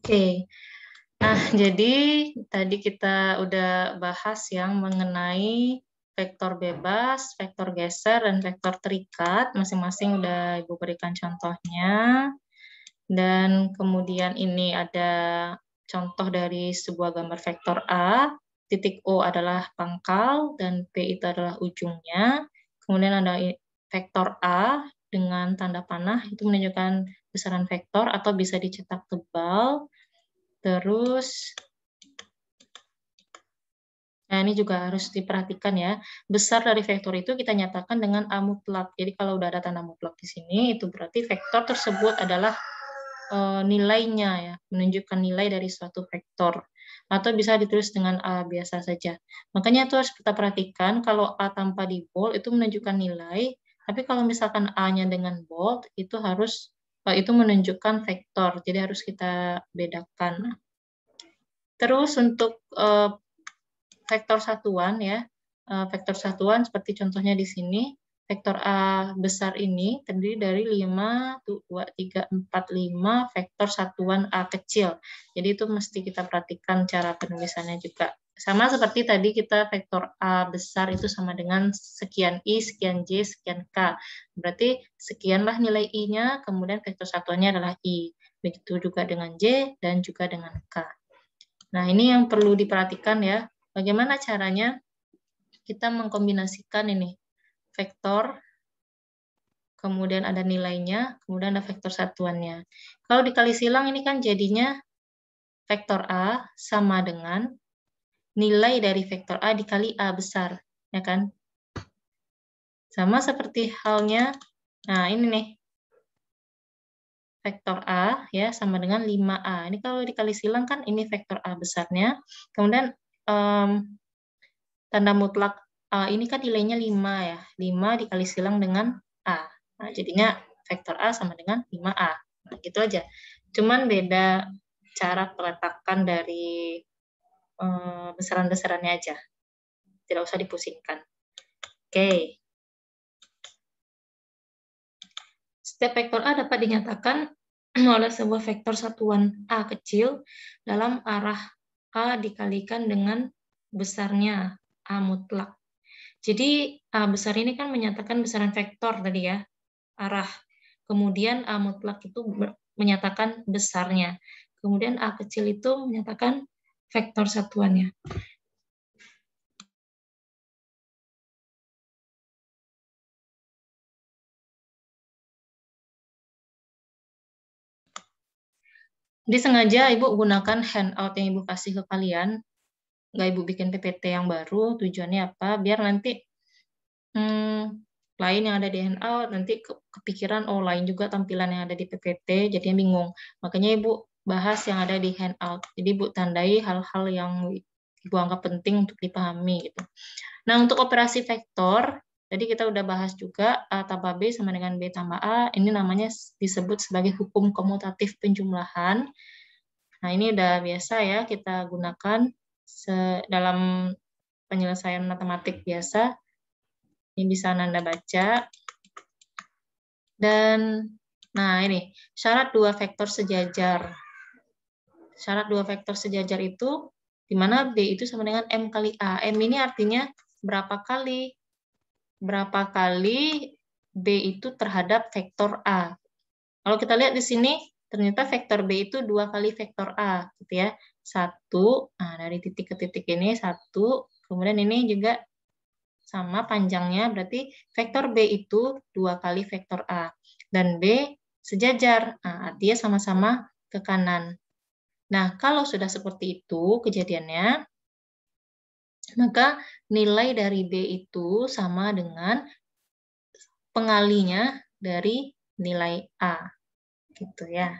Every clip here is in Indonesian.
Oke. Nah, jadi tadi kita udah bahas yang mengenai vektor bebas, vektor geser, dan vektor terikat. Masing-masing udah Ibu berikan contohnya. Dan kemudian ini ada contoh dari sebuah gambar vektor A. Titik O adalah pangkal, dan P itu adalah ujungnya. Kemudian ada vektor A dengan tanda panah, itu menunjukkan besaran vektor atau bisa dicetak tebal. Terus, nah ini juga harus diperhatikan ya. Besar dari vektor itu kita nyatakan dengan A mutlak. Jadi kalau udah ada tanda mutlak di sini, itu berarti vektor tersebut adalah nilainya ya, menunjukkan nilai dari suatu vektor. Atau bisa ditulis dengan A biasa saja. Makanya itu harus kita perhatikan, kalau A tanpa di bold itu menunjukkan nilai, tapi kalau misalkan A-nya dengan bold, itu harus itu menunjukkan vektor. Jadi harus kita bedakan. Terus untuk vektor satuan ya, vektor satuan seperti contohnya di sini, vektor A besar ini terdiri dari 5, 2, 3, 4, 5 vektor satuan A kecil. Jadi itu mesti kita perhatikan cara penulisannya juga. Sama seperti tadi kita vektor A besar itu sama dengan sekian I, sekian J, sekian K. Berarti sekianlah nilai I-nya, kemudian vektor satuannya adalah I. Begitu juga dengan J dan juga dengan K. Nah, ini yang perlu diperhatikan ya. Bagaimana caranya kita mengkombinasikan ini vektor, kemudian ada nilainya, kemudian ada vektor satuannya. Kalau dikali silang ini kan jadinya vektor A sama dengan nilai dari vektor A dikali A besar, ya kan? Sama seperti halnya, nah ini nih, vektor A ya sama dengan 5A. Ini kalau dikali silang kan ini vektor A besarnya, kemudian tanda mutlak A ini kan nilainya 5 ya. 5 dikali silang dengan A. Nah, jadinya vektor A sama dengan 5A. Nah, gitu aja. Cuman beda cara peletakan dari besaran-besarannya aja. Tidak usah dipusingkan. Oke. Setiap vektor A dapat dinyatakan oleh sebuah vektor satuan A kecil dalam arah A dikalikan dengan besarnya A mutlak. Jadi A besar ini kan menyatakan besaran vektor tadi ya, arah. Kemudian A mutlak itu menyatakan besarnya. Kemudian A kecil itu menyatakan vektor satuannya. Jadi sengaja Ibu gunakan handout yang Ibu kasih ke kalian. Nggak Ibu bikin PPT yang baru, tujuannya apa? Biar nanti lain yang ada di handout, nanti kepikiran, oh lain juga tampilan yang ada di PPT, jadinya bingung. Makanya Ibu bahas yang ada di handout. Jadi Ibu tandai hal-hal yang Ibu anggap penting untuk dipahami. Gitu. Nah, untuk operasi vektor, tadi kita udah bahas juga A tambah B sama dengan B tambah A, ini namanya disebut sebagai hukum komutatif penjumlahan. Nah, ini udah biasa ya kita gunakan dalam penyelesaian matematik biasa. Ini bisa Anda baca. Dan, nah ini, syarat dua vektor sejajar. Syarat dua vektor sejajar itu, di mana B itu sama dengan M kali A. M ini artinya berapa kali B itu terhadap vektor A. Kalau kita lihat di sini, ternyata vektor B itu 2 kali vektor A. Gitu ya. 1, nah dari titik ke titik ini 1, kemudian ini juga sama panjangnya, berarti vektor B itu 2 kali vektor A. Dan B sejajar, nah, artinya sama-sama ke kanan. Nah, kalau sudah seperti itu kejadiannya, maka nilai dari B itu sama dengan pengalinya dari nilai A. Gitu ya.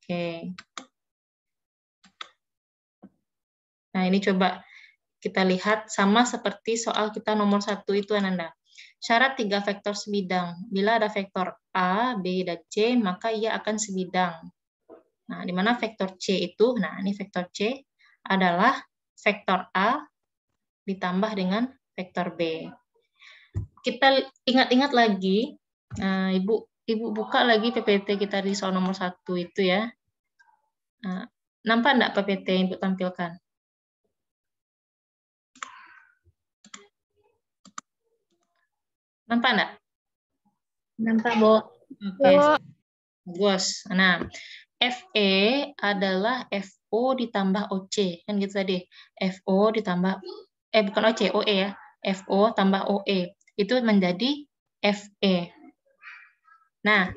Oke. Nah, ini coba kita lihat sama seperti soal kita nomor 1 itu, Ananda. Syarat 3 vektor sebidang. Bila ada vektor A, B, dan C, maka ia akan sebidang. Nah, di mana vektor C itu, nah ini vektor C adalah vektor A ditambah dengan vektor B. Kita ingat-ingat lagi, Ibu Ibu buka lagi PPT kita di soal nomor 1 itu ya. Nah, nampak enggak PPT yang Ibu tampilkan? Nampak enggak? Nampak, Bu. Oke, bagus. Nah, FE adalah FO ditambah OC. Kan gitu tadi. FO ditambah, bukan OC, OE ya. FO tambah OE. Itu menjadi FE. Nah,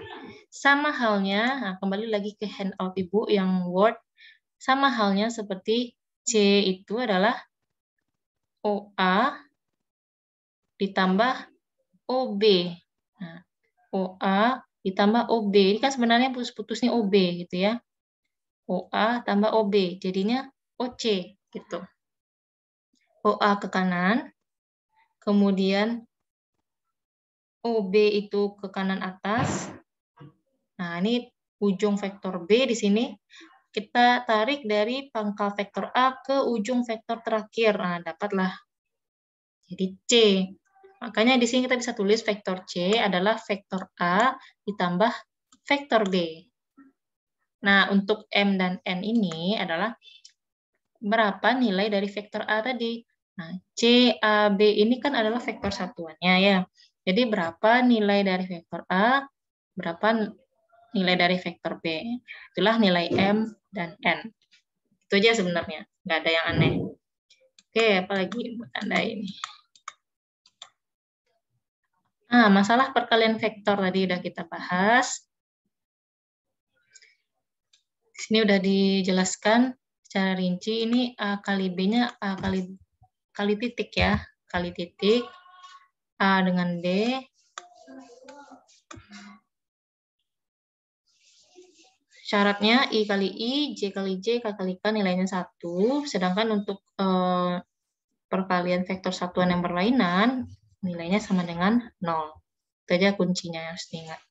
sama halnya, nah kembali lagi ke handout Ibu yang Word, sama halnya seperti C itu adalah OA ditambah OB. Nah, OA ditambah OB. Ini kan sebenarnya putus-putusnya OB gitu ya. OA tambah OB. Jadinya OC gitu. OA ke kanan, kemudian OB itu ke kanan atas. Nah, ini ujung vektor B di sini. Kita tarik dari pangkal vektor A ke ujung vektor terakhir. Nah, dapatlah jadi C. Makanya di sini kita bisa tulis vektor C adalah vektor A ditambah vektor B. Nah, untuk M dan N ini adalah berapa nilai dari vektor A tadi. Nah, C, A, B ini kan adalah vektor satuannya ya. Jadi berapa nilai dari vektor A, berapa nilai dari vektor B. Itulah nilai M dan N. Itu aja sebenarnya, nggak ada yang aneh. Oke, apalagi tanda ini. Nah, masalah perkalian vektor tadi udah kita bahas. Di sini udah dijelaskan secara rinci. Ini A kali B-nya A kali titik ya. Kali titik A dengan B. Syaratnya I kali I, J kali J, K kali K nilainya 1. Sedangkan untuk perkalian vektor satuan yang berlainan, nilainya sama dengan 0. Itu aja kuncinya yang harus diingat.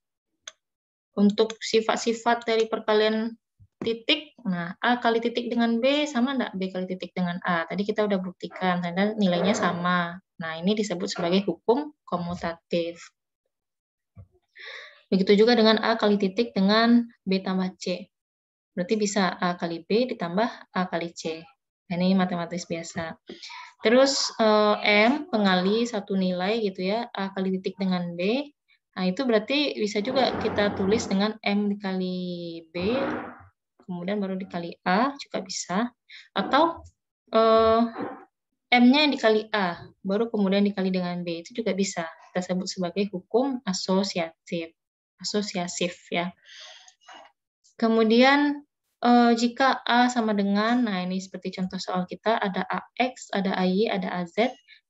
Untuk sifat-sifat dari perkalian titik, nah A kali titik dengan B sama enggak B kali titik dengan A? Tadi kita udah buktikan, karena nilainya sama. Nah, ini disebut sebagai hukum komutatif. Begitu juga dengan A kali titik dengan B tambah C. Berarti bisa A kali B ditambah A kali C. Nah, ini matematis biasa. Terus M pengali satu nilai gitu ya, A kali titik dengan B. Nah, itu berarti bisa juga kita tulis dengan M dikali B, kemudian baru dikali A, juga bisa. Atau M-nya dikali A, baru kemudian dikali dengan B, itu juga bisa. Kita sebut sebagai hukum asosiasif ya. Kemudian jika A sama dengan, nah ini seperti contoh soal kita, ada AX, ada AY, ada AZ,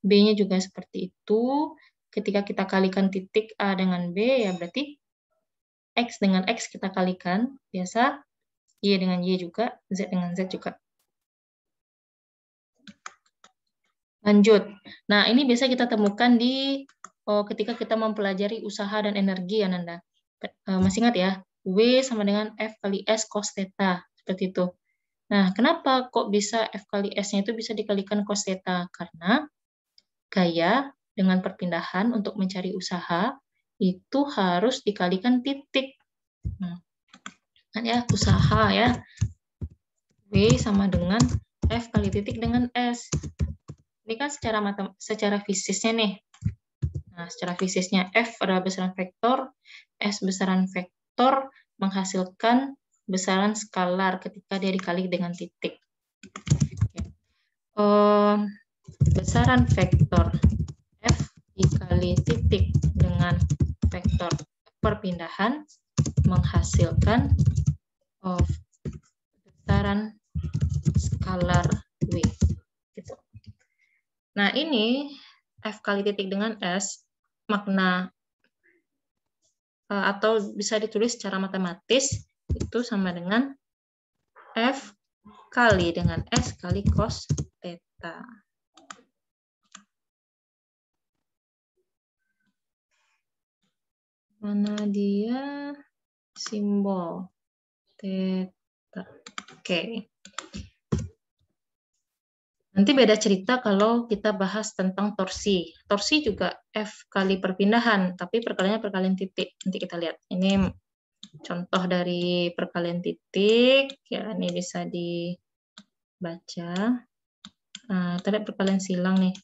B-nya juga seperti itu. Ketika kita kalikan titik A dengan B, ya berarti X dengan X kita kalikan, biasa, Y dengan Y juga, Z dengan Z juga. Lanjut. Nah, ini biasa kita temukan di ketika kita mempelajari usaha dan energi, Ananda. Masih ingat ya? W sama dengan F kali S cos theta. Seperti itu. Nah, kenapa kok bisa F kali S-nya itu bisa dikalikan cos theta? Karena gaya dengan perpindahan untuk mencari usaha itu harus dikalikan titik. Kan ya, usaha ya. W sama dengan F kali titik dengan S. Ini kan secara fisisnya nih. Nah, secara fisisnya F adalah besaran vektor, S besaran vektor menghasilkan besaran skalar ketika dia dikali dengan titik. Besaran vektor F dikali titik dengan vektor perpindahan menghasilkan besaran skalar W. Gitu. Nah, ini F kali titik dengan S, makna atau bisa ditulis secara matematis, itu sama dengan F kali dengan S kali cos theta. Mana dia simbol theta? Oke. Nanti beda cerita kalau kita bahas tentang torsi. Torsi juga F kali perpindahan, tapi perkaliannya perkalian titik. Nanti kita lihat. Ini contoh dari perkalian titik. Ya, ini bisa dibaca. Nah, tadi perkalian silang nih.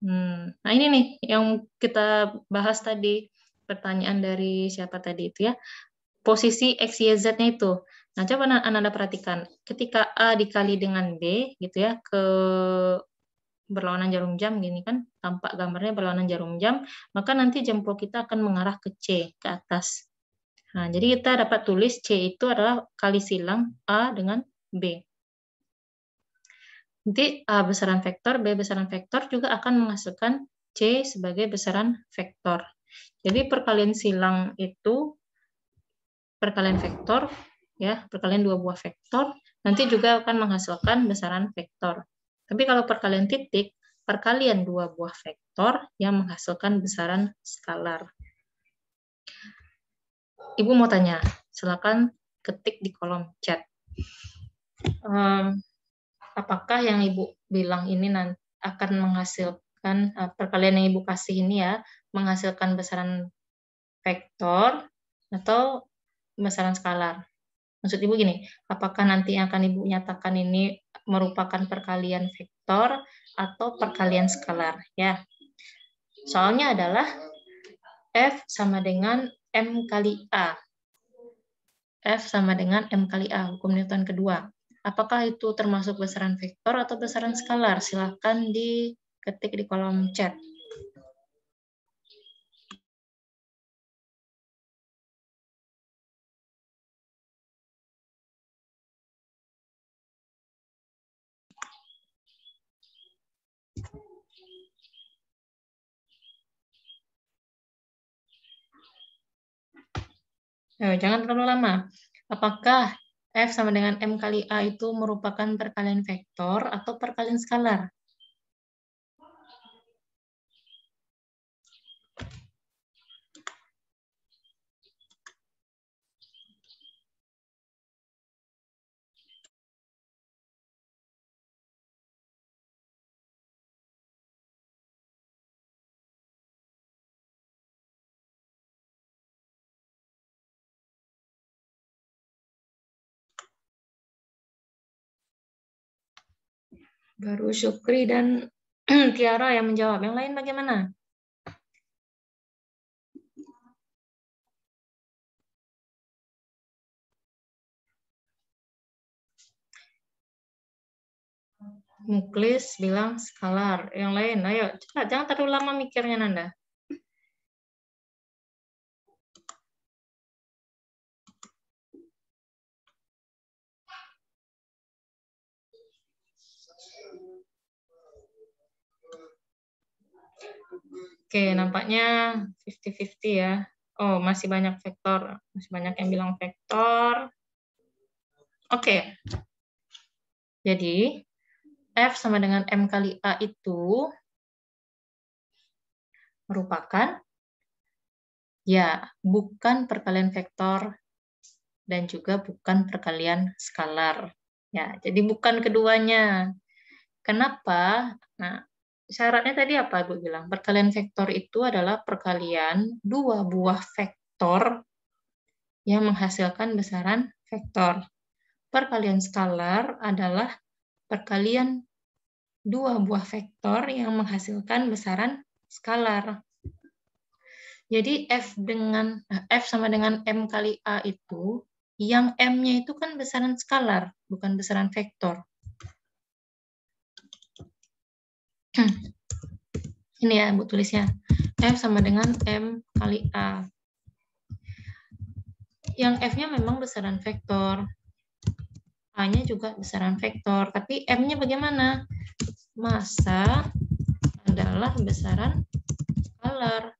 Nah, ini nih yang kita bahas tadi. Pertanyaan dari siapa tadi itu ya. Posisi X, Y, Z-nya itu. Nah, coba Anda perhatikan. Ketika A dikali dengan B, gitu ya, ke berlawanan jarum jam, gini kan, tampak gambarnya berlawanan jarum jam, maka nanti jempol kita akan mengarah ke C, ke atas. Nah, jadi kita dapat tulis C itu adalah kali silang A dengan B. Nanti A besaran vektor, B besaran vektor juga akan menghasilkan C sebagai besaran vektor. Jadi perkalian silang itu perkalian vektor, ya, perkalian dua buah vektor, nanti juga akan menghasilkan besaran vektor. Tapi kalau perkalian titik, perkalian dua buah vektor yang menghasilkan besaran skalar. Ibu mau tanya, silakan ketik di kolom chat. Apakah yang Ibu bilang ini nanti akan menghasilkan, perkalian yang Ibu kasih ini ya, menghasilkan besaran vektor atau besaran skalar? Maksud Ibu gini, apakah nanti yang akan Ibu nyatakan ini merupakan perkalian vektor atau perkalian skalar? Ya, soalnya adalah F sama dengan M kali A. F sama dengan M kali A, hukum Newton kedua. Apakah itu termasuk besaran vektor atau besaran skalar? Silahkan diketik di kolom chat. Jangan terlalu lama. Apakah F sama dengan M kali A itu merupakan perkalian vektor atau perkalian skalar? Baru Syukri dan Tiara yang menjawab. Yang lain bagaimana? Muklis bilang skalar. Yang lain, ayo cepat. Jangan terlalu lama mikirnya, Nanda. Oke, nampaknya 50-50 ya. Oh, masih banyak vektor. Masih banyak yang bilang vektor. Oke. Jadi, F sama dengan M kali A itu merupakan, ya, bukan perkalian vektor dan juga bukan perkalian skalar. Ya, jadi bukan keduanya. Kenapa? Nah, syaratnya tadi apa Ibu bilang? Perkalian vektor itu adalah perkalian dua buah vektor yang menghasilkan besaran vektor. Perkalian skalar adalah perkalian dua buah vektor yang menghasilkan besaran skalar. Jadi F sama dengan M kali A itu, yang M-nya itu kan besaran skalar, bukan besaran vektor. Ini ya, Bu tulisnya. F sama dengan M kali A. Yang F-nya memang besaran vektor. A-nya juga besaran vektor. Tapi M-nya bagaimana? Massa adalah besaran skalar.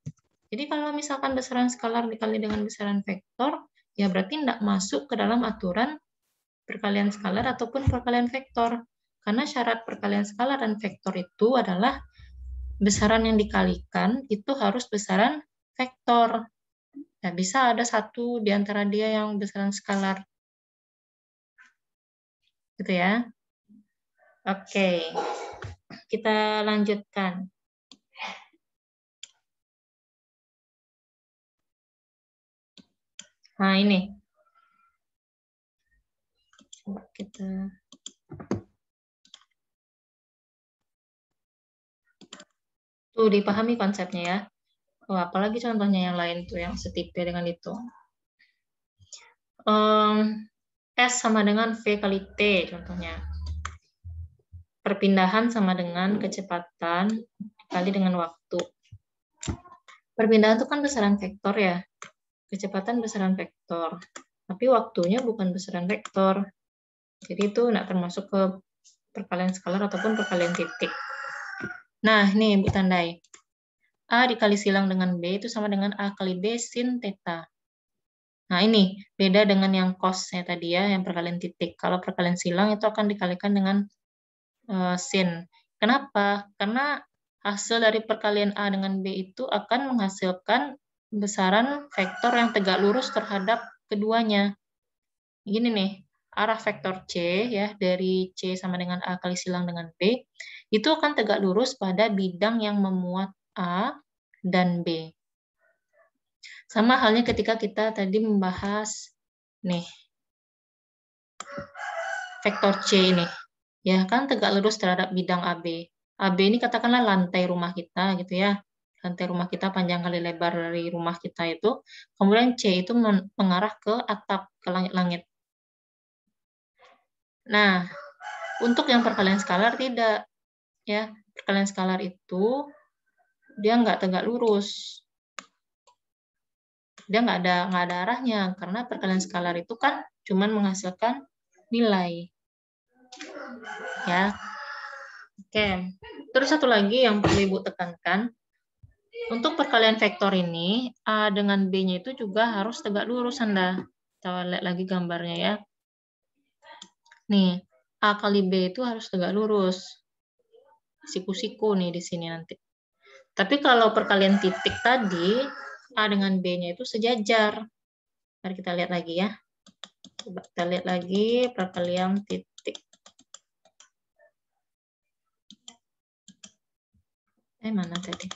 Jadi kalau misalkan besaran skalar dikali dengan besaran vektor, ya berarti tidak masuk ke dalam aturan perkalian skalar ataupun perkalian vektor. Karena syarat perkalian skalar dan vektor itu adalah besaran yang dikalikan itu harus besaran vektor. Nah, bisa ada satu di antara dia yang besaran skalar. Gitu ya. Oke. Kita lanjutkan. Nah, ini. Coba kita tuh dipahami konsepnya ya. Oh, apalagi contohnya yang lain tuh yang setipe dengan itu. S sama dengan V kali T contohnya. Perpindahan sama dengan kecepatan dikali dengan waktu. Perpindahan itu kan besaran vektor ya. Kecepatan besaran vektor. Tapi waktunya bukan besaran vektor. Jadi itu tidak termasuk ke perkalian skalar ataupun perkalian titik. Nah, ini Bu tandai. A dikali silang dengan B itu sama dengan A kali B sin theta. Nah, ini beda dengan yang cos-nya tadi ya, yang perkalian titik. Kalau perkalian silang itu akan dikalikan dengan sin. Kenapa? Karena hasil dari perkalian A dengan B itu akan menghasilkan besaran vektor yang tegak lurus terhadap keduanya. Gini nih, arah vektor C ya dari C sama dengan A kali silang dengan B itu akan tegak lurus pada bidang yang memuat A dan B. Sama halnya ketika kita tadi membahas nih vektor C ini. Ya kan tegak lurus terhadap bidang AB. AB ini katakanlah lantai rumah kita gitu ya. Lantai rumah kita panjang kali lebar dari rumah kita itu. Kemudian C itu mengarah ke atap, ke langit-langit. Nah, untuk yang perkalian skalar tidak. Ya, perkalian skalar itu dia nggak tegak lurus. Dia nggak ada arahnya karena perkalian skalar itu kan cuman menghasilkan nilai. Ya. Oke. Terus satu lagi yang perlu Ibu tekankan, untuk perkalian vektor ini A dengan B-nya itu juga harus tegak lurus Anda. Kita lihat lagi gambarnya ya. Nih, A kali B itu harus tegak lurus. Siku-siku nih di sini nanti. Tapi kalau perkalian titik tadi, A dengan B-nya itu sejajar. Mari kita lihat lagi ya. Coba kita lihat lagi perkalian titik. Mana tadi?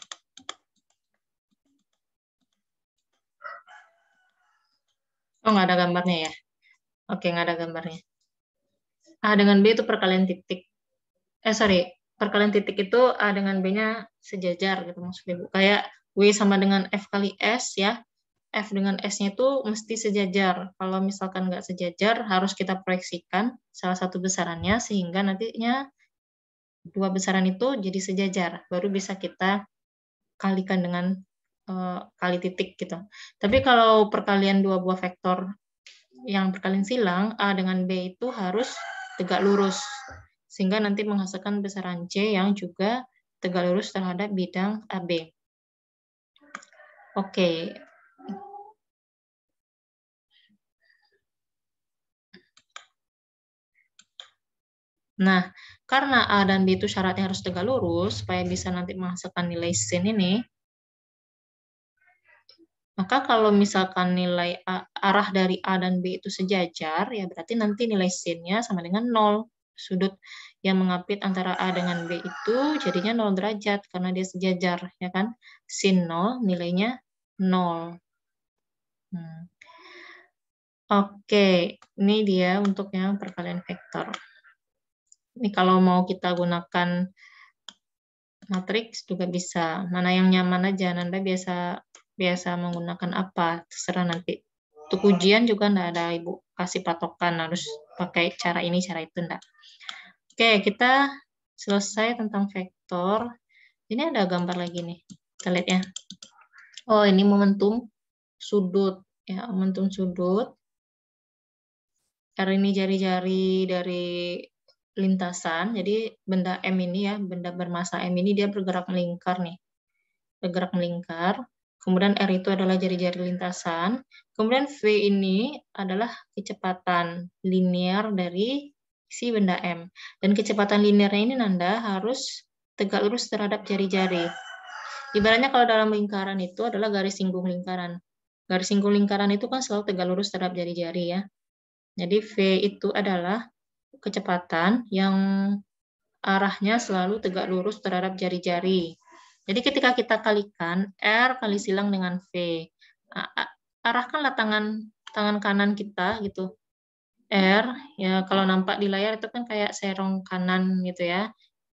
Oh, nggak ada gambarnya ya? Oke, nggak ada gambarnya. A dengan B itu perkalian titik. Perkalian titik itu A dengan B-nya sejajar gitu maksudnya Bu. Kayak W sama dengan F kali S ya. F dengan S-nya itu mesti sejajar. Kalau misalkan nggak sejajar, harus kita proyeksikan salah satu besarannya sehingga nantinya dua besaran itu jadi sejajar. Baru bisa kita kalikan dengan kali titik gitu. Tapi kalau perkalian dua buah vektor yang perkalian silang, A dengan B itu harus tegak lurus. Sehingga nanti menghasilkan besaran C yang juga tegak lurus terhadap bidang AB. Oke. Nah, karena A dan B itu syaratnya harus tegak lurus, supaya bisa nanti menghasilkan nilai sin ini, maka kalau misalkan nilai arah dari A dan B itu sejajar, ya berarti nanti nilai sin-nya sama dengan 0. Sudut yang mengapit antara A dengan B itu jadinya 0 derajat, karena dia sejajar, ya kan? Sin 0, nilainya 0. Oke, ini dia untuk yang perkalian vektor. Ini kalau mau kita gunakan matriks juga bisa. Mana yang nyaman aja. Nanda biasa menggunakan apa, terserah nanti. Untuk ujian juga enggak ada Ibu kasih patokan harus pakai cara ini, cara itu enggak. Oke, kita selesai tentang vektor. Ini ada gambar lagi nih. Kita lihat ya. Oh, ini momentum sudut ya, momentum sudut. Karena ini jari-jari dari lintasan, jadi benda M ini ya, benda bermassa M ini dia bergerak melingkar nih. Bergerak melingkar. Kemudian R itu adalah jari-jari lintasan. Kemudian V ini adalah kecepatan linear dari si benda M. Dan kecepatan linearnya ini Nanda harus tegak lurus terhadap jari-jari. Ibaratnya kalau dalam lingkaran itu adalah garis singgung lingkaran. Garis singgung lingkaran itu kan selalu tegak lurus terhadap jari-jari ya. Jadi V itu adalah kecepatan yang arahnya selalu tegak lurus terhadap jari-jari. Jadi ketika kita kalikan R kali silang dengan V, arahkanlah tangan kanan kita gitu. R, ya kalau nampak di layar itu kan kayak serong kanan gitu ya.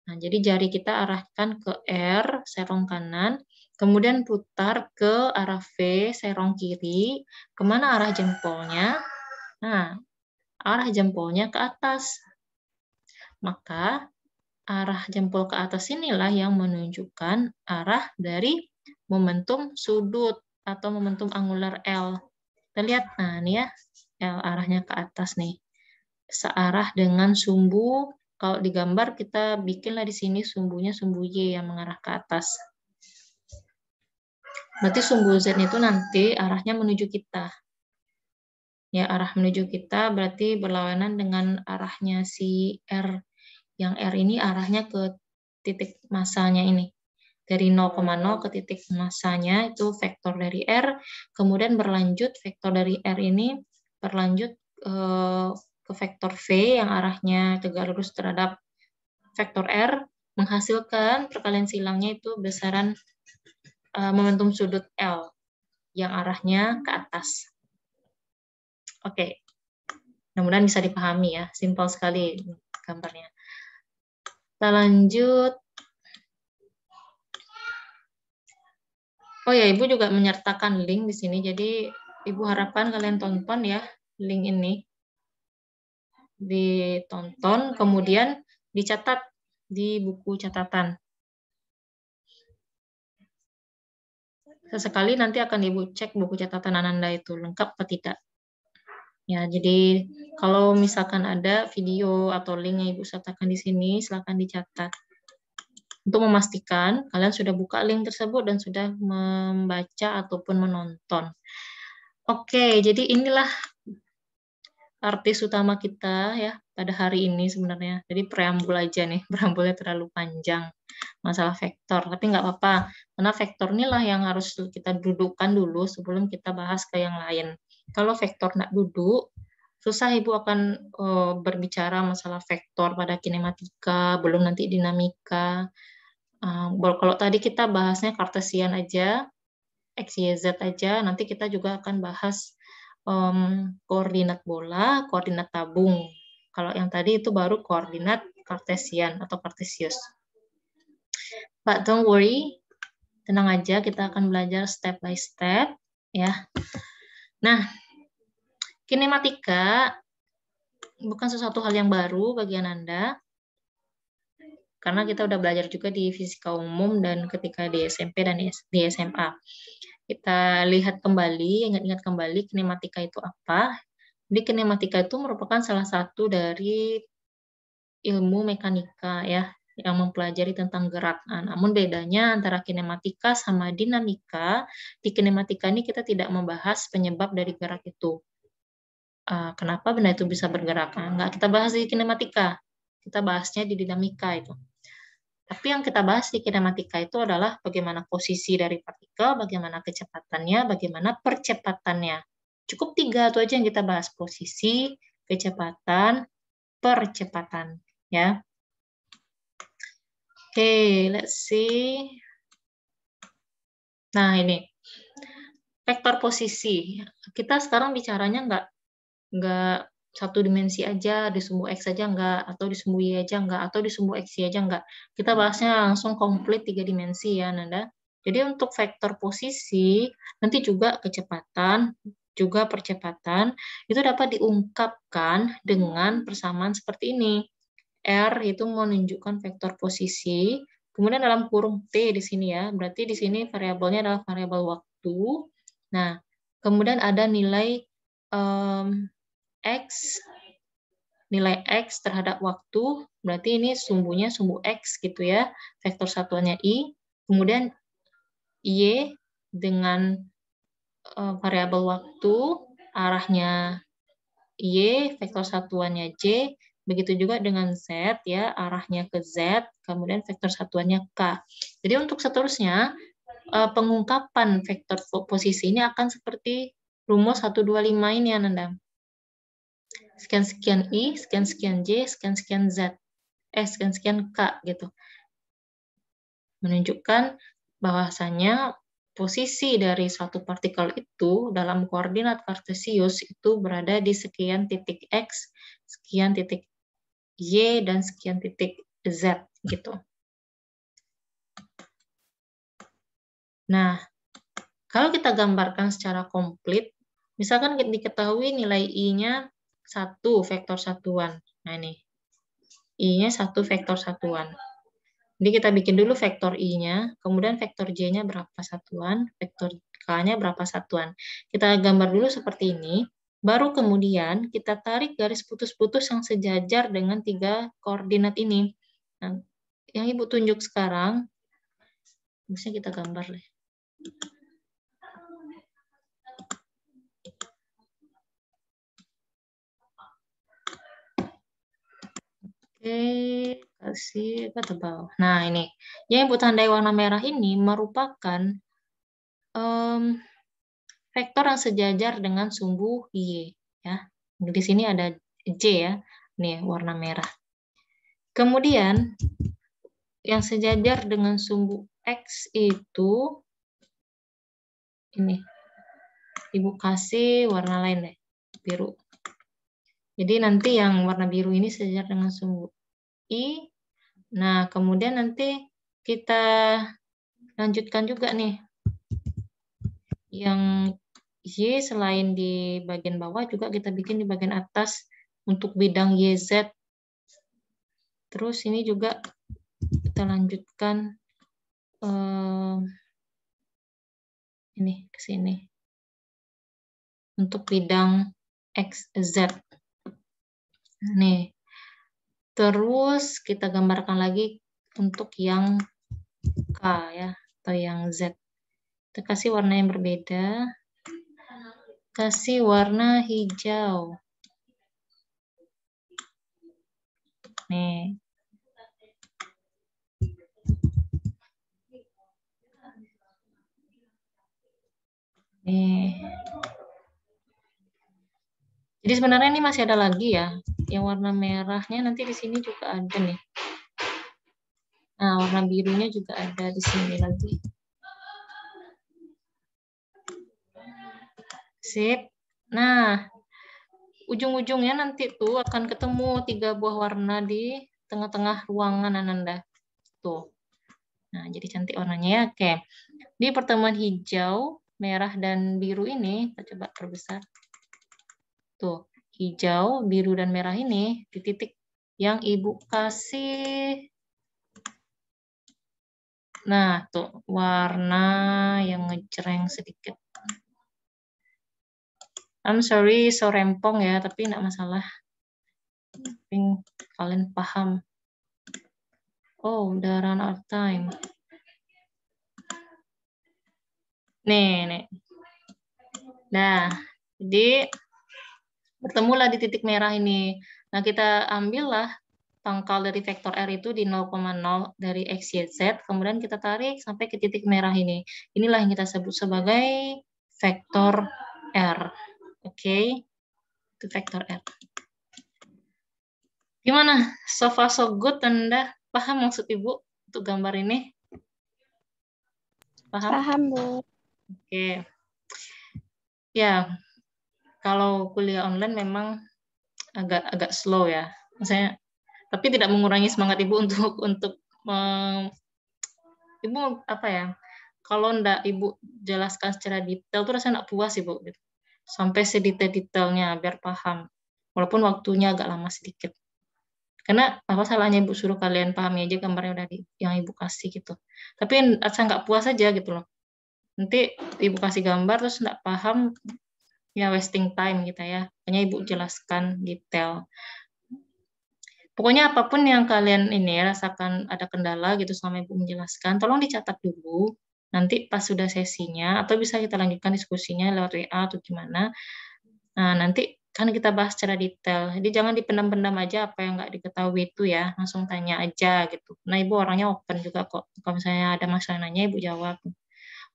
Nah, jadi jari kita arahkan ke R, serong kanan, kemudian putar ke arah V, serong kiri. Kemana arah jempolnya? Nah, arah jempolnya ke atas. Maka arah jempol ke atas inilah yang menunjukkan arah dari momentum sudut atau momentum angular L. Kita lihat, nah ini ya, L arahnya ke atas nih. Searah dengan sumbu, kalau digambar kita bikinlah di sini sumbunya sumbu Y yang mengarah ke atas. Berarti sumbu Z itu nanti arahnya menuju kita. Ya, arah menuju kita berarti berlawanan dengan arahnya si R. Yang R ini arahnya ke titik masanya ini. Dari 0,0 ke titik masanya itu vektor dari R, kemudian berlanjut vektor dari R ini berlanjut ke vektor V yang arahnya tegak lurus terhadap vektor R, menghasilkan perkalian silangnya itu besaran momentum sudut L yang arahnya ke atas. Oke, mudah-mudahan bisa dipahami ya, simpel sekali gambarnya. Kita lanjut. Oh ya, Ibu juga menyertakan link di sini, jadi Ibu harapkan kalian tonton ya link ini. Ditonton, kemudian dicatat di buku catatan. Sesekali nanti akan Ibu cek buku catatan Ananda itu lengkap atau tidak. Ya, jadi kalau misalkan ada video atau link yang Ibu sertakan di sini, silakan dicatat. Untuk memastikan kalian sudah buka link tersebut dan sudah membaca ataupun menonton. Oke, jadi inilah artis utama kita ya pada hari ini sebenarnya. Jadi preambul aja nih, preambulnya terlalu panjang masalah vektor. Tapi nggak apa-apa, karena vektor inilah yang harus kita dudukkan dulu sebelum kita bahas ke yang lain. Kalau vektor nggak duduk, susah Ibu akan berbicara masalah vektor pada kinematika, belum nanti dinamika. Kalau tadi kita bahasnya Kartesian aja, X, Y, Z aja, nanti kita juga akan bahas koordinat bola, koordinat tabung. Kalau yang tadi itu baru koordinat Kartesian atau Kartesius. But don't worry, tenang aja, kita akan belajar step by step, ya. Nah, kinematika bukan sesuatu hal yang baru bagi Ananda, karena kita udah belajar juga di fisika umum dan ketika di SMP dan di SMA. Kita lihat kembali, ingat-ingat kembali kinematika itu apa. Jadi kinematika itu merupakan salah satu dari ilmu mekanika ya, yang mempelajari tentang gerak. Nah, namun bedanya antara kinematika sama dinamika, di kinematika ini kita tidak membahas penyebab dari gerak itu. Kenapa benda itu bisa bergerak? Nah, nggak kita bahas di kinematika, kita bahasnya di dinamika itu. Tapi yang kita bahas di kinematika itu adalah bagaimana posisi dari partikel, bagaimana kecepatannya, bagaimana percepatannya. Cukup 3 itu aja yang kita bahas, posisi, kecepatan, percepatan. Ya. Oke, let's see. Nah, ini. Vektor posisi. Kita sekarang bicaranya nggak satu dimensi aja, di sumbu X aja enggak, atau di sumbu Y aja enggak, atau di sumbu X, Y aja enggak. Kita bahasnya langsung komplit 3 dimensi ya, Nanda. Jadi untuk vektor posisi, nanti juga kecepatan, juga percepatan, itu dapat diungkapkan dengan persamaan seperti ini. R itu menunjukkan vektor posisi, kemudian dalam kurung T di sini ya, berarti di sini variabelnya adalah variabel waktu. Nah, kemudian ada nilai X, nilai X terhadap waktu, berarti ini sumbunya sumbu X gitu ya, vektor satuannya I, kemudian Y dengan variabel waktu, arahnya Y, vektor satuannya J, begitu juga dengan Z ya, arahnya ke Z, kemudian vektor satuannya K. Jadi untuk seterusnya, pengungkapan vektor posisi ini akan seperti rumus 125 ini Ananda. sekian-sekian I, sekian-sekian J, sekian-sekian Z. Sekian-sekian K gitu. Menunjukkan bahwasanya posisi dari suatu partikel itu dalam koordinat kartesius itu berada di sekian titik X, sekian titik Y, dan sekian titik Z gitu. Nah, kalau kita gambarkan secara komplit, misalkan diketahui nilai I-nya 1 vektor satuan. Nah ini, I-nya 1 vektor satuan. Jadi kita bikin dulu vektor I-nya, kemudian vektor J-nya berapa satuan, vektor K-nya berapa satuan. Kita gambar dulu seperti ini, baru kemudian kita tarik garis putus-putus yang sejajar dengan 3 koordinat ini. Nah, yang Ibu tunjuk sekarang, bisa kita gambar deh. Oke, kasih tebal. Nah, ini. Yang Ibu tandai warna merah ini merupakan vektor yang sejajar dengan sumbu Y. Ya. Di sini ada J ya. Nih, warna merah. Kemudian, yang sejajar dengan sumbu X itu, ini. Ibu kasih warna lain deh, biru. Jadi nanti yang warna biru ini sejajar dengan sumbu I. Nah, kemudian nanti kita lanjutkan juga nih. Yang Y selain di bagian bawah juga kita bikin di bagian atas untuk bidang YZ. Terus ini juga kita lanjutkan ini ke sini. Untuk bidang XZ. Nih. Terus kita gambarkan lagi untuk yang K ya, atau yang Z. Kita kasih warna yang berbeda. Kasih warna hijau. Nih. Nih. Jadi sebenarnya ini masih ada lagi ya. Yang warna merahnya nanti di sini juga ada nih. Nah, warna birunya juga ada di sini lagi. Sip. Nah, ujung-ujungnya nanti tuh akan ketemu 3 buah warna di tengah-tengah ruangan Ananda. Tuh. Nah, jadi cantik warnanya ya. Oke. Di pertemuan hijau, merah, dan biru ini, kita coba perbesar. Tuh, hijau, biru, dan merah ini di titik yang Ibu kasih. Nah, tuh warna yang ngejreng sedikit. I'm sorry, so rempong ya, tapi enggak masalah. Tapi kalian paham. Oh, udah run out of time. Nih. Nah, jadi bertemulah di titik merah ini. Nah, kita ambillah pangkal dari vektor R itu di 0,0 dari X, Y, Z, kemudian kita tarik sampai ke titik merah ini. Inilah yang kita sebut sebagai vektor R. Oke, itu vektor R. Gimana? So far so good, Anda paham maksud Ibu untuk gambar ini? Paham? Paham, Bu. Oke. Ya, kalau kuliah online memang agak slow ya. Maksudnya, tapi tidak mengurangi semangat Ibu untuk Ibu apa ya? Kalau ndak Ibu jelaskan secara detail tuh rasanya nggak puas Ibu gitu. Sampai sedetail-detailnya biar paham. Walaupun waktunya agak lama sedikit. Karena apa salahnya Ibu suruh kalian pahami aja gambarnya udah yang Ibu kasih gitu. Tapi saya nggak puas aja gitu loh. Nanti Ibu kasih gambar terus nggak paham, ya wasting time gitu ya. Makanya Ibu jelaskan detail. Pokoknya apapun yang kalian ini rasakan ada kendala gitu sama Ibu menjelaskan, tolong dicatat dulu. Nanti pas sudah sesinya, atau bisa kita lanjutkan diskusinya lewat WA atau gimana. Nah, nanti kan kita bahas secara detail. Jadi jangan dipendam-pendam aja apa yang nggak diketahui itu ya, langsung tanya aja gitu. Nah, Ibu orangnya open juga kok. Kalau misalnya ada masalah nanya, Ibu jawab.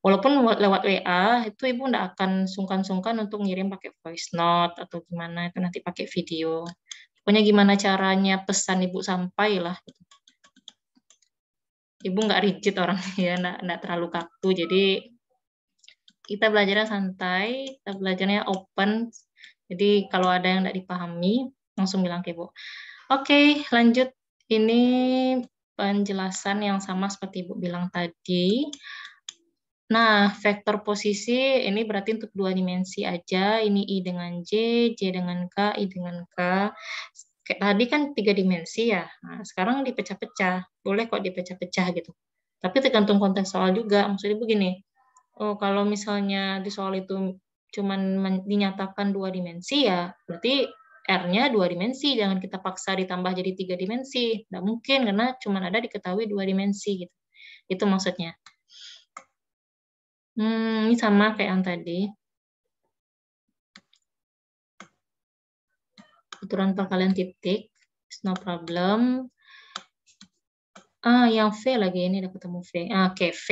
Walaupun lewat WA, itu Ibu nggak akan sungkan-sungkan untuk ngirim pakai voice note atau gimana, itu nanti pakai video. Pokoknya gimana caranya pesan Ibu sampai lah. Ibu nggak rigid orangnya ya, nggak terlalu kaku. Jadi kita belajarnya santai, kita belajarnya open. Jadi kalau ada yang nggak dipahami, langsung bilang ke Ibu. Oke, lanjut. Ini penjelasan yang sama seperti Ibu bilang tadi. Nah, vektor posisi ini berarti untuk 2 dimensi aja. Ini I dengan J, J dengan K, I dengan K. Kayak tadi kan 3 dimensi ya. Nah, sekarang dipecah-pecah. Boleh kok dipecah-pecah gitu. Tapi tergantung konteks soal juga. Maksudnya begini, oh, kalau misalnya di soal itu cuman dinyatakan 2 dimensi ya, berarti R-nya 2 dimensi. Jangan kita paksa ditambah jadi 3 dimensi. Nggak mungkin, karena cuman ada diketahui 2 dimensi gitu. Itu maksudnya. Ini sama kayak yang tadi. Aturan perkalian titik, no problem. Yang V lagi, ini udah ketemu V. Oke, V.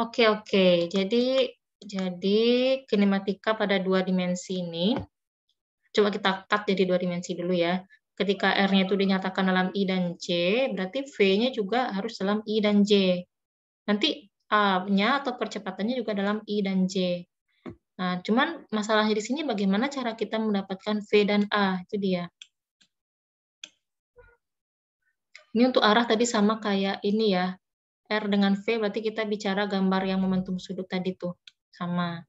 Oke. Jadi kinematika pada 2 dimensi ini, coba kita cut jadi 2 dimensi dulu ya. Ketika R-nya itu dinyatakan dalam I dan J, berarti V-nya juga harus dalam I dan J. Nanti A-nya atau percepatannya juga dalam I dan J. Nah, cuman masalahnya di sini bagaimana cara kita mendapatkan V dan A, itu dia. Ini untuk arah tadi sama kayak ini ya. R dengan V berarti kita bicara gambar yang momentum sudut tadi tuh. Sama.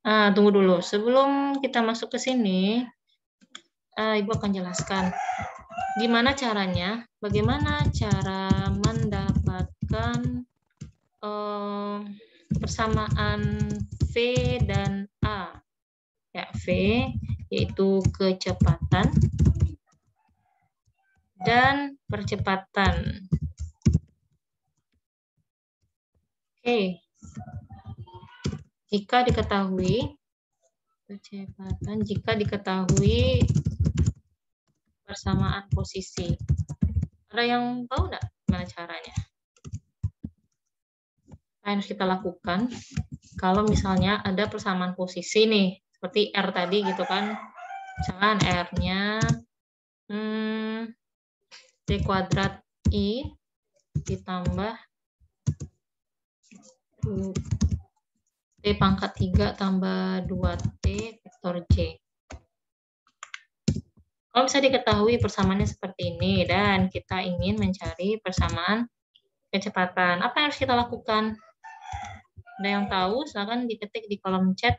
Tunggu dulu. Sebelum kita masuk ke sini, Ibu akan jelaskan. Gimana caranya? Bagaimana cara mendapatkan persamaan V dan A? Ya, V yaitu kecepatan dan percepatan. Oke. Jika diketahui persamaan posisi. Ada yang tahu nggak gimana caranya? Apa yang harus kita lakukan kalau misalnya ada persamaan posisi nih, seperti R tadi gitu kan. Misalkan R-nya T kuadrat I ditambah T pangkat 3 tambah 2T vektor J. Kalau bisa diketahui persamaannya seperti ini dan kita ingin mencari persamaan kecepatan, apa yang harus kita lakukan? Ada yang tahu? Silakan diketik di kolom chat.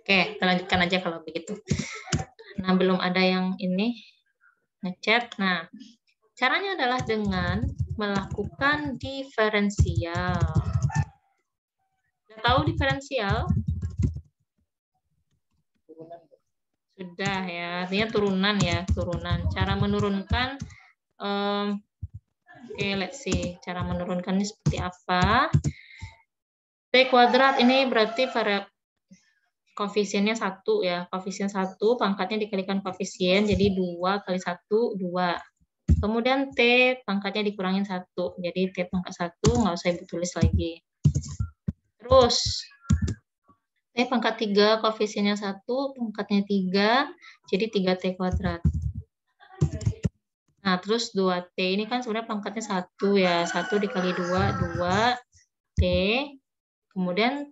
Oke, kita lanjutkan aja kalau begitu. Nah, belum ada yang ini ngechat. Nah, caranya adalah dengan melakukan diferensial. Sudah tahu diferensial? Sudah ya, artinya turunan ya, turunan. Cara menurunkan, oke, let's see. Cara menurunkannya seperti apa? T kuadrat ini berarti koefisiennya 1 ya. Koefisien 1 pangkatnya dikalikan koefisien, jadi 2 kali 1, 2. Kemudian T pangkatnya dikurangin 1. Jadi T pangkat 1 nggak usah Ibu tulis lagi. Terus T pangkat 3 koefisiennya 1, pangkatnya 3, jadi 3T kuadrat. Nah, terus 2T ini kan sebenarnya pangkatnya 1 ya. 1 dikali 2, 2T. Kemudian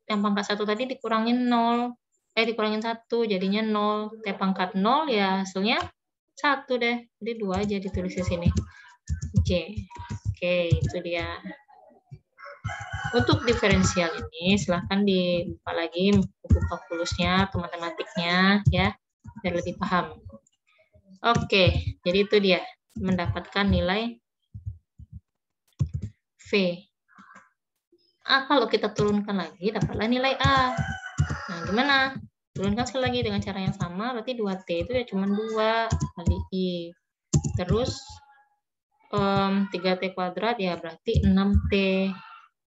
yang pangkat 1 tadi dikurangin 0. Dikurangin 1, jadinya 0. T pangkat 0 ya hasilnya 1 deh. Jadi 2 aja ditulis di sini. J. Oke, itu dia. Untuk diferensial ini silahkan dibuka lagi buku kalkulusnya atau matematiknya ya, biar lebih paham. Oke, jadi itu dia mendapatkan nilai V. Kalau kita turunkan lagi dapatlah nilai A. Nah, gimana? Turunkan sekali lagi dengan cara yang sama, berarti 2T itu ya cuma 2 kali I. Terus 3T kuadrat ya berarti 6T.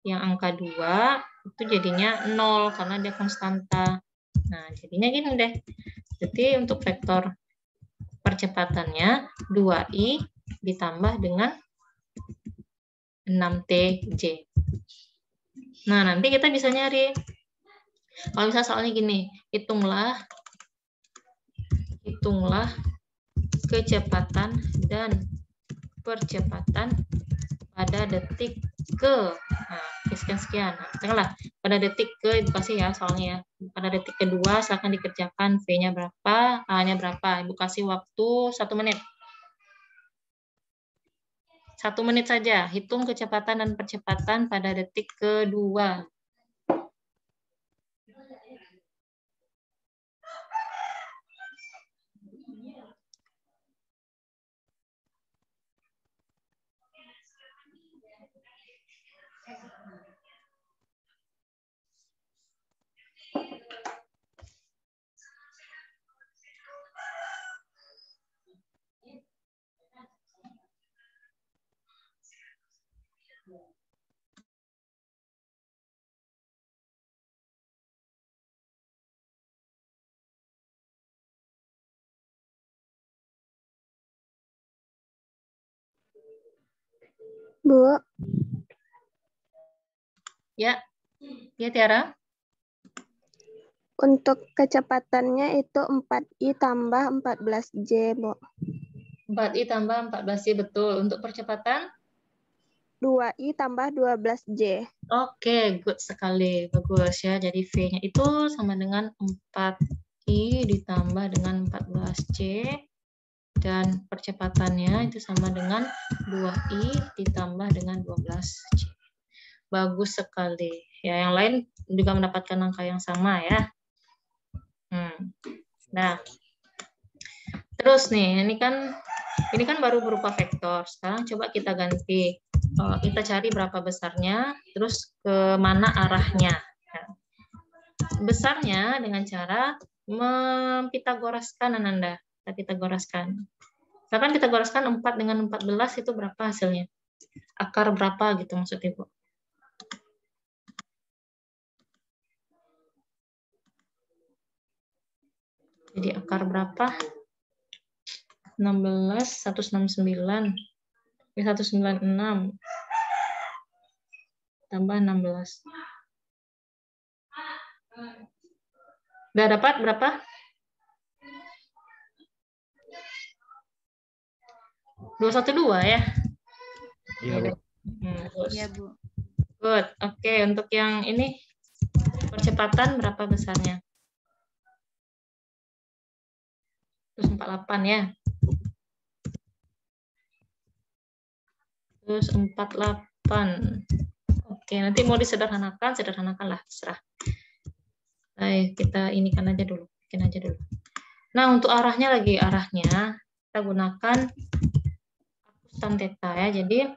Yang angka 2 itu jadinya 0 karena dia konstanta. Nah, jadinya gini deh. Jadi untuk vektor percepatannya 2i ditambah dengan 6tj. Nah, nanti kita bisa nyari. Kalau misalnya soalnya gini, hitunglah kecepatan dan percepatan pada detik ke, nah, sekian. Nah, pada detik ke Ibu kasih ya soalnya ya. Pada detik kedua silakan dikerjakan V-nya berapa, A-nya berapa. Ibu kasih waktu 1 menit. 1 menit saja. Hitung kecepatan dan percepatan pada detik kedua. Bu, Ya, Tiara. untuk kecepatannya itu 4i tambah 14j, Bu. 4i tambah 14j, betul. Untuk percepatan? 2i tambah 12j. Oke, good sekali. Bagus ya. Jadi V-nya itu sama dengan 4i ditambah dengan 14j. Dan percepatannya itu sama dengan 2i ditambah dengan 12j. Bagus sekali. Ya, yang lain juga mendapatkan angka yang sama ya. Nah, terus nih, ini kan baru berupa vektor. Sekarang coba kita ganti. Kita cari berapa besarnya, terus ke mana arahnya. Nah, besarnya dengan cara mempitagoraskan, Ananda. Kita pitagoraskan. Misalkan kita goraskan 4 dengan 14 itu berapa hasilnya? Akar berapa gitu maksudnya, Bu? Jadi akar berapa? 16, 169. 196 tambah 16. Udah dapat berapa? 212 ya? Iya, Bu. Iya, Bu. Good. Oke, untuk yang ini percepatan berapa besarnya? 148 ya. Terus 48. Oke, nanti mau disederhanakan, sederhanakanlah, terserah. Baik, kita inikan aja dulu, bikin aja dulu. Nah, untuk arahnya kita gunakan tan theta ya. Jadi